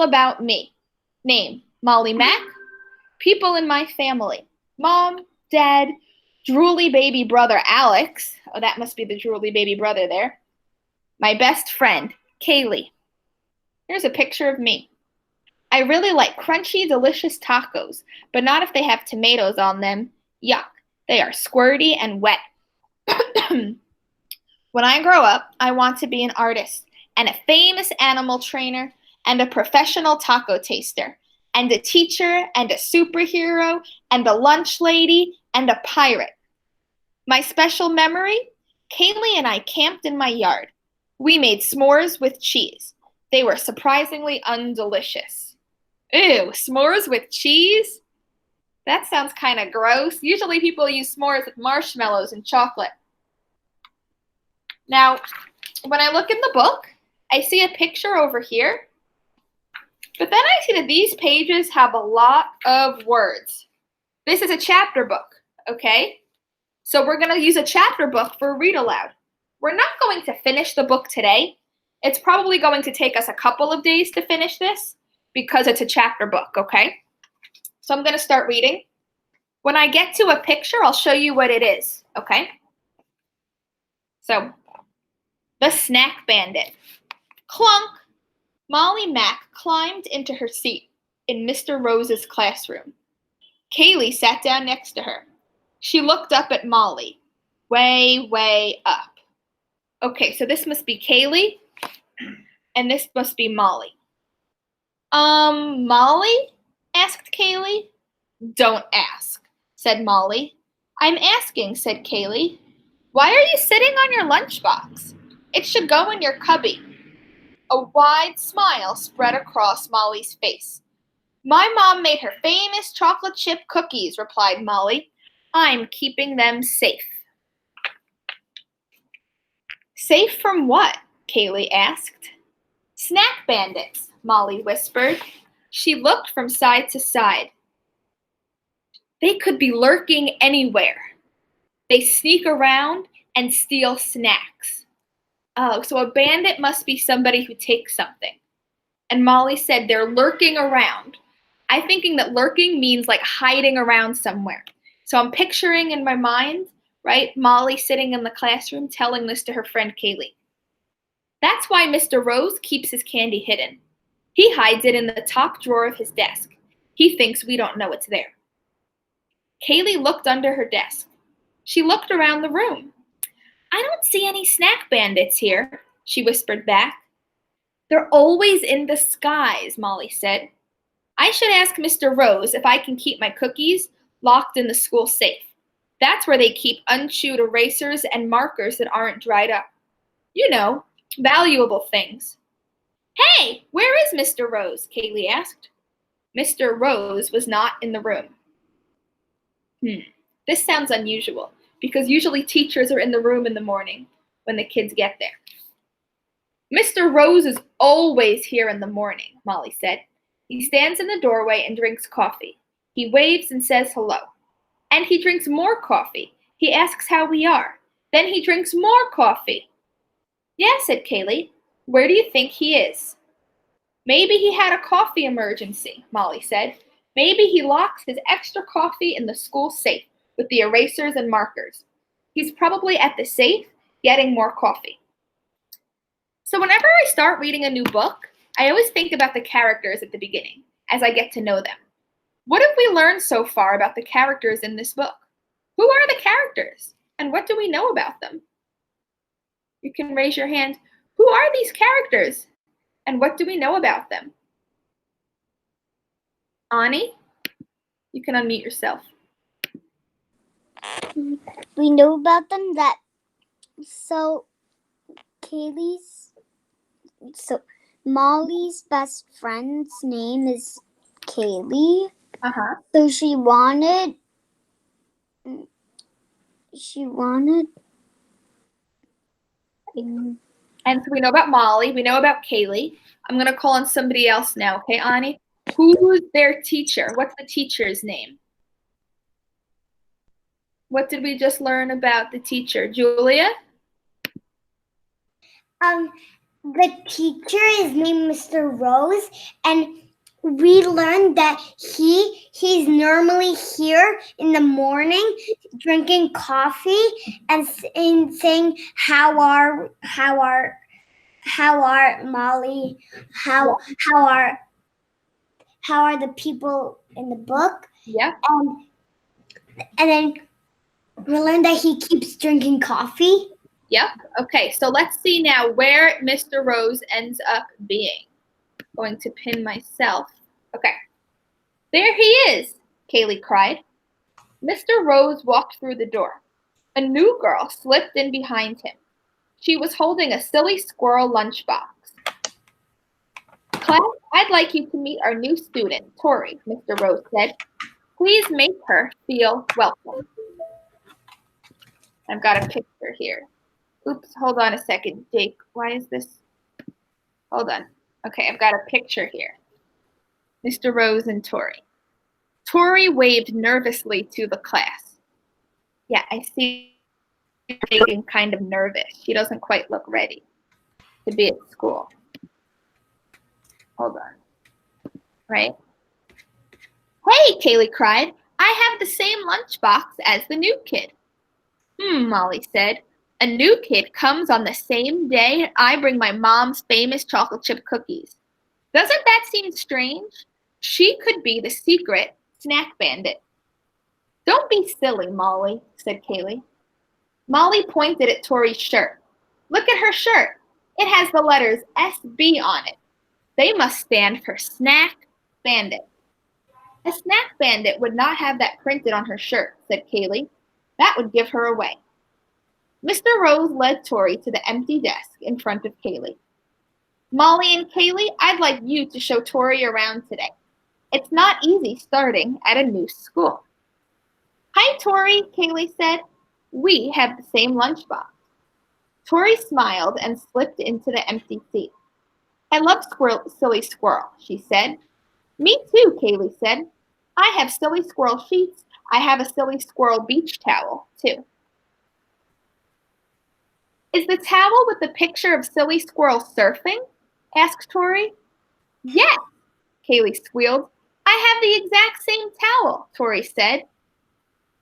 about me. Name, Molly Mack. People in my family. Mom, Dad, drooly baby brother Alex. Oh, that must be the drooly baby brother there. My best friend, Kaylee. Here's a picture of me. I really like crunchy, delicious tacos, but not if they have tomatoes on them. Yuck. They are squirty and wet. When I grow up, I want to be an artist and a famous animal trainer and a professional taco taster and a teacher and a superhero and a lunch lady and a pirate. My special memory? Kaylee and I camped in my yard. We made s'mores with cheese. They were surprisingly undelicious. Ew, s'mores with cheese? That sounds kind of gross. Usually people use s'mores with marshmallows and chocolate. Now, when I look in the book, I see a picture over here, but then I see that these pages have a lot of words. This is a chapter book, okay? So we're going to use a chapter book for a read aloud. We're not going to finish the book today. It's probably going to take us a couple of days to finish this because it's a chapter book, okay? So I'm going to start reading. When I get to a picture, I'll show you what it is, okay? So, the Snack Bandit. Clunk! Molly Mack climbed into her seat in Mr. Rose's classroom. Kaylee sat down next to her. She looked up at Molly. Way, way up. Okay, so this must be Kaylee, and this must be Molly. Molly? Asked Kaylee. Don't ask, said Molly. I'm asking, said Kaylee. Why are you sitting on your lunchbox? It should go in your cubby. A wide smile spread across Molly's face. My mom made her famous chocolate chip cookies, replied Molly. I'm keeping them safe. Safe from what? Kaylee asked. Snack bandits, Molly whispered. She looked from side to side. They could be lurking anywhere. They sneak around and steal snacks. Oh, so a bandit must be somebody who takes something. And Molly said they're lurking around. I'm thinking that lurking means like hiding around somewhere. So I'm picturing in my mind, right, Molly sitting in the classroom telling this to her friend Kaylee. That's why Mr. Rose keeps his candy hidden. He hides it in the top drawer of his desk. He thinks we don't know it's there. Kaylee looked under her desk. She looked around the room. I don't see any snack bandits here, she whispered back. They're always in disguise, Molly said. I should ask Mr. Rose if I can keep my cookies locked in the school safe. That's where they keep unchewed erasers and markers that aren't dried up. You know, valuable things. Hey, where is Mr. Rose? Kaylee asked. Mr. Rose was not in the room. This sounds unusual, because usually teachers are in the room in the morning when the kids get there. Mr. Rose is always here in the morning, Molly said. He stands in the doorway and drinks coffee. He waves and says hello. And he drinks more coffee. He asks how we are. Then he drinks more coffee. Yeah, said Kaylee. Where do you think he is? Maybe he had a coffee emergency, Molly said. Maybe he locks his extra coffee in the school safe with the erasers and markers. He's probably at the safe getting more coffee. So whenever I start reading a new book, I always think about the characters at the beginning as I get to know them. What have we learned so far about the characters in this book? Who are the characters and what do we know about them? You can raise your hand. Who are these characters and what do we know about them? Ani, you can unmute yourself. We know about them that so Molly's best friend's name is Kaylee. So she wanted And so we know about Molly, we know about Kaylee. I'm going to call on somebody else now, okay, Ani? Who's their teacher? What's the teacher's name? What did we just learn about the teacher? Julia? The teacher is named Mr. Rose, and we learned that he's normally here in the morning drinking coffee and saying how are Molly, how are the people in the book. Yeah. And then we learned that he keeps drinking coffee. Yep. Okay, so let's see now where Mr. Rose ends up being. Going to pin myself. Okay. There he is, Kaylee cried. Mr. Rose walked through the door. A new girl slipped in behind him. She was holding a silly squirrel lunchbox. Class, I'd like you to meet our new student, Tori, Mr. Rose said. Please make her feel welcome. I've got a picture here. Oops, hold on a second, Jake. Why is this? Hold on. Okay, I've got a picture here. Mr. Rose and Tori. Tori waved nervously to the class. Yeah, I see her looking kind of nervous. She doesn't quite look ready to be at school. Hold on. Right? Hey, Kaylee cried. I have the same lunchbox as the new kid. Molly said. A new kid comes on the same day I bring my mom's famous chocolate chip cookies. Doesn't that seem strange? She could be the secret snack bandit. Don't be silly, Molly, said Kaylee. Molly pointed at Tori's shirt. Look at her shirt. It has the letters SB on it. They must stand for Snack Bandit. A snack bandit would not have that printed on her shirt, said Kaylee. That would give her away. Mr. Rose led Tori to the empty desk in front of Kaylee. Molly and Kaylee, I'd like you to show Tori around today. It's not easy starting at a new school. Hi, Tori, Kaylee said. We have the same lunchbox. Tori smiled and slipped into the empty seat. I love silly squirrel, she said. Me too, Kaylee said. I have silly squirrel sheets. I have a silly squirrel beach towel, too. Is the towel with the picture of silly squirrel surfing? Asked Tori. Yes, Kaylee squealed. I have the exact same towel, Tori said.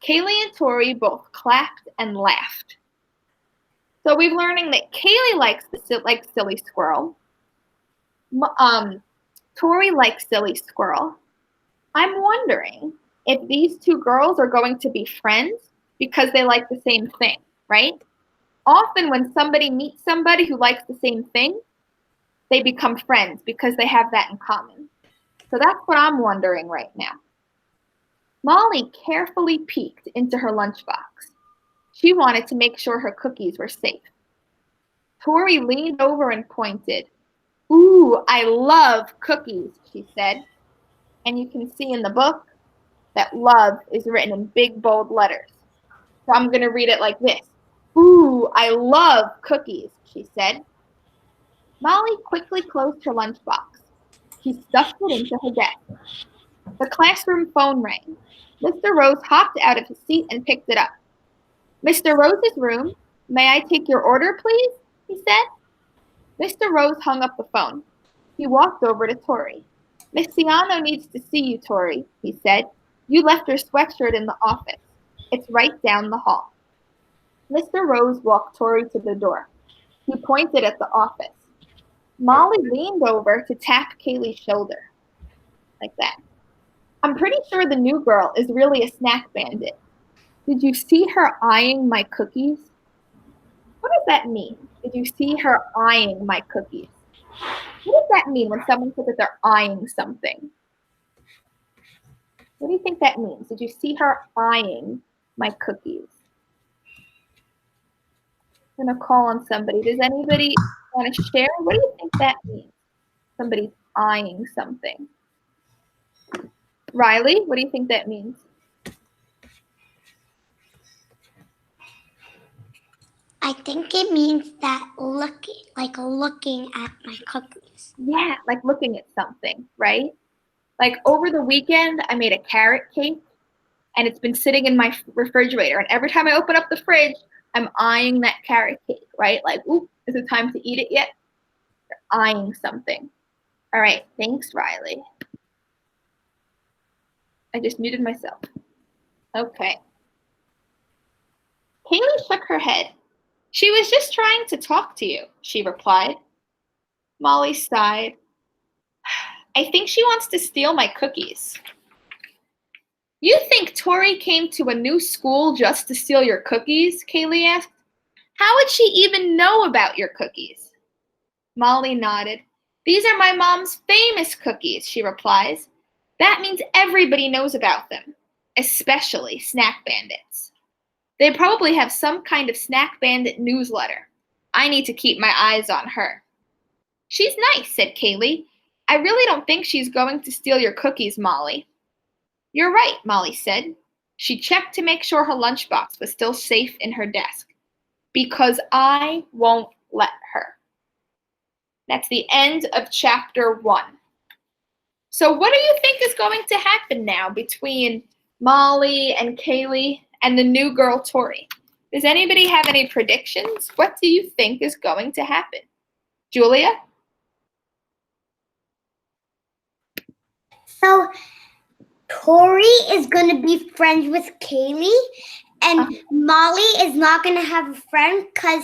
Kaylee and Tori both clapped and laughed. So we're learning that Kaylee likes silly squirrel. Tori likes silly squirrel. I'm wondering if these two girls are going to be friends because they like the same thing, right? Often when somebody meets somebody who likes the same thing, they become friends because they have that in common. So that's what I'm wondering right now. Molly carefully peeked into her lunchbox. She wanted to make sure her cookies were safe. Tori leaned over and pointed. Ooh, I love cookies, she said. And you can see in the book that love is written in big, bold letters. So I'm going to read it like this. Ooh, I love cookies, she said. Molly quickly closed her lunchbox. She stuffed it into her desk. The classroom phone rang. Mr. Rose hopped out of his seat and picked it up. Mr. Rose's room. May I take your order, please? He said. Mr. Rose hung up the phone. He walked over to Tori. Miss Ciano needs to see you, Tori, he said. You left your sweatshirt in the office. It's right down the hall. Mr. Rose walked Tori to the door. He pointed at the office. Molly leaned over to tap Kaylee's shoulder. Like that. I'm pretty sure the new girl is really a snack bandit. Did you see her eyeing my cookies? What does that mean? Did you see her eyeing my cookies? What does that mean when someone says that they're eyeing something? What do you think that means? Did you see her eyeing my cookies? I'm going to call on somebody. Does anybody want to share? What do you think that means? Somebody's eyeing something. Riley, what do you think that means? I think it means that looking at my cookies. Yeah, like looking at something, right? Like over the weekend, I made a carrot cake, and it's been sitting in my refrigerator. And every time I open up the fridge, I'm eyeing that carrot cake, right? Like, ooh, is it time to eat it yet? eyeing something. All right, thanks, Riley. I just muted myself. Okay. Kaylee shook her head. She was just trying to talk to you, she replied. Molly sighed. I think she wants to steal my cookies. You think Tori came to a new school just to steal your cookies? Kaylee asked. How would she even know about your cookies? Molly nodded. These are my mom's famous cookies, she replies. That means everybody knows about them, especially Snack Bandits. They probably have some kind of Snack Bandit newsletter. I need to keep my eyes on her. She's nice, said Kaylee. I really don't think she's going to steal your cookies, Molly. You're right, Molly said. She checked to make sure her lunchbox was still safe in her desk. Because I won't let her. That's the end of chapter 1. So what do you think is going to happen now between Molly and Kaylee and the new girl, Tori? Does anybody have any predictions? What do you think is going to happen? Julia? So Tori is going to be friends with Kaylee, and Molly is not going to have a friend because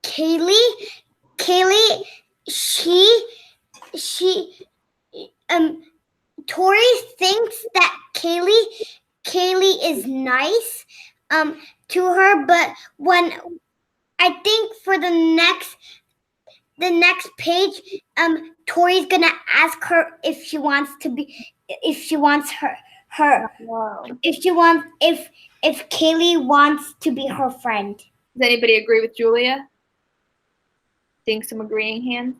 Kaylee, Tori thinks that Kaylee is nice, to her, but when I think for the next page, Tori's gonna ask her if she wants if Kaylee wants to be her friend. Does anybody agree with Julia? Seeing some agreeing hands?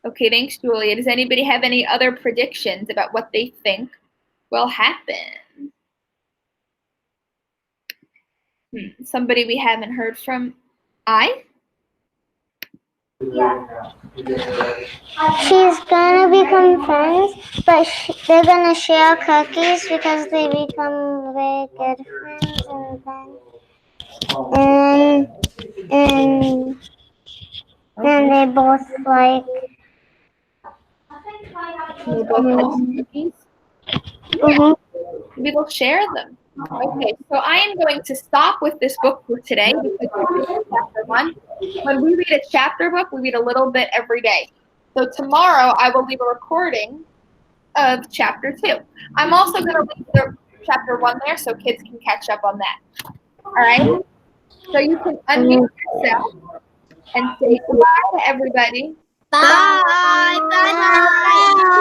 Okay, thanks, Julia. Does anybody have any other predictions about what they think will happen? Somebody we haven't heard from? Yeah. She's gonna become friends, but they're gonna share cookies because they become very good friends, and they both like. They both like cookies? Yeah. Maybe they'll share them. Okay, so I am going to stop with this book for today because we're reading chapter 1. When we read a chapter book, we read a little bit every day. So tomorrow I will leave a recording of chapter 2. I'm also going to leave the chapter 1 there so kids can catch up on that. All right? So you can unmute yourself and say goodbye to everybody. Bye. Bye. Bye.